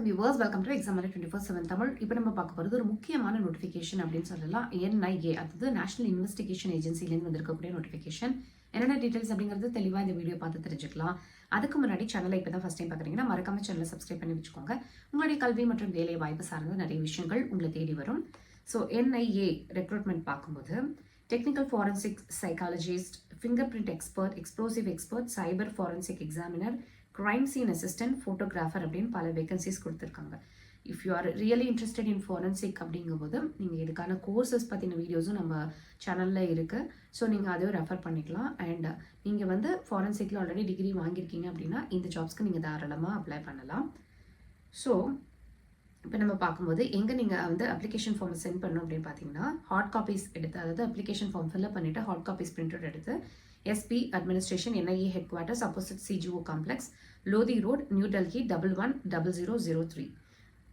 வணக்கம் viewers, welcome to exam 24/7 Tamil. இப்போ நம்ம பார்க்க போகிறது ஒரு முக்கியமான நோட்டிஃபிகேஷன் அப்படின்னு சொல்லலாம். NIA, அதாவது நேஷனல் இன்வெஸ்டிகேஷன் ஏஜென்சிலேருந்து வந்திருக்கக்கூடிய நோட்டிஃபிகேஷன். என்னென்ன டீட்டெயில்ஸ் அப்படிங்கிறது தெளிவாக இந்த வீடியோ பார்த்து தெரிஞ்சுக்கலாம். அதுக்கு முன்னாடி சேனலை இப்போ தான் ஃபஸ்ட் டைம் பார்க்குறீங்கன்னா மறக்காம சேனலை சப்ஸ்கிரைப் பண்ணி வச்சுக்கோங்க. உங்களுடைய கல்வி மற்றும் வேலை வாய்ப்பு சார்ந்த நிறைய விஷயங்கள் உங்களை தேடி வரும். ஸோ NIA ரெக்ரூட்மெண்ட் பார்க்கும்போது technical forensic psychologist, finger print expert, explosive expert, cyber forensic examiner, crime scene assistant, photographer அப்படின்னு பல வேகன்சிஸ் கொடுத்துருக்காங்க. If you are really interested in forensic அப்படிங்கும்போது நீங்கள் இதுக்கான கோர்சஸ் பற்றின வீடியோஸும் நம்ம சேனலில் இருக்குது. ஸோ நீங்கள் அதையும் ரெஃபர் பண்ணிக்கலாம். அண்ட் நீங்கள் வந்து ஃபாரன்சிக்கில் ஆல்ரெடி டிகிரி வாங்கியிருக்கீங்க அப்படின்னா இந்த ஜாப்ஸ்க்கு நீங்கள் தாராளமாக அப்ளை பண்ணலாம். ஸோ இப்போ நம்ம பார்க்கும்போது எங்கே நீங்கள் வந்து அப்ளிகேஷன் ஃபார்ம் சென்ட் பண்ணணும் அப்படின்னு பார்த்தீங்கன்னா, ஹார்ட் காப்பீஸ் எடுத்து, அதாவது அப்ளிகேஷன் ஃபார்ம் ஃபில்அப் பண்ணிவிட்டு ஹார்ட் காப்பீஸ் பிரிண்ட் அவுட் எடுத்து SP administration, NIA headquarters, opposite CGO complex, Lodhi road, new Delhi 110003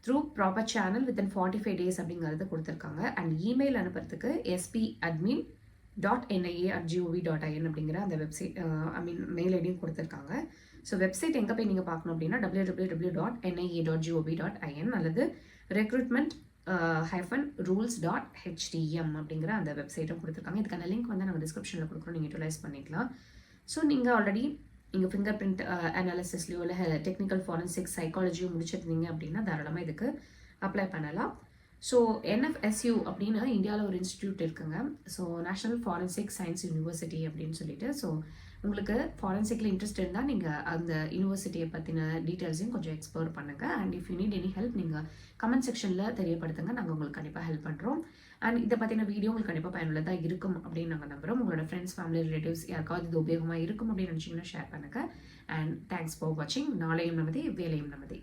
through proper channel within 45 days அப்படிங்கிறது கொடுத்துருக்காங்க. அண்ட் இமெயில் அனுப்புறதுக்கு spadmin.nia@gov.in அப்படிங்கிற அந்த வெப்சைட் மெயில் ஐடியும் கொடுத்துருக்காங்க. ஸோ வெப்சைட் எங்கே போய் நீங்கள் பார்க்கணும் அப்படின்னா www.nia.gov.in அல்லது recruitment -rules.htm அப்படிங்கிற அந்த வெப்சைட்டும் கொடுத்துருக்காங்க. இதுக்கான லிங்க் வந்து நாங்கள் டிஸ்கிரிப்ஷனில் கொடுக்குறோம், நீங்கள் யூட்டிலைஸ் பண்ணிக்கலாம். ஸோ நீங்கள் ஆல்ரெடி நீங்கள் ஃபிங்கர் பிரிண்ட் அனாலிசிஸ்லையோ இல்லை டெக்னிக்கல் ஃபாரன்சிக் சைக்காலஜியோ முடிச்சிருந்தீங்க அப்படின்னா தாராளமாக இதுக்கு அப்ளை பண்ணலாம். ஸோ NFSU அப்படின்னு இந்தியாவில் ஒரு இன்ஸ்டிடியூட் இருக்குங்க. So national forensic science university அப்படின்னு சொல்லிட்டு. ஸோ உங்களுக்கு ஃபாரன்சிக்கில் இன்ட்ரெஸ்ட் இருந்தால் நீங்கள் அந்த யூனிவர்சிட்டியை பற்றின டீட்டெயில்ஸையும் கொஞ்சம் எக்ஸ்ப்ளோர் பண்ணுங்கள். And if you need any help நீங்கள் கமெண்ட் செக்ஷனில் தெரியப்படுத்துங்க, நாங்கள் உங்களுக்கு கண்டிப்பாக ஹெல்ப் பண்ணுறோம். அண்ட் இதை பற்றின வீடியோ உங்களுக்கு கண்டிப்பாக பயனுள்ளதாக இருக்கும் அப்படின்னு நாங்கள் நம்புகிறோம். உங்களோட ஃப்ரெண்ட்ஸ், ஃபேமிலி, ரிலேட்டிவ்ஸ் யாருக்காவது இது உபயோகமாக இருக்கும் அப்படின்னு நினச்சிங்கன்னா ஷேர் பண்ணுங்கள். அண்ட் தேங்க்ஸ் ஃபார் வாட்சிங். நாளையும் நமதே, வேலையும் நமதே.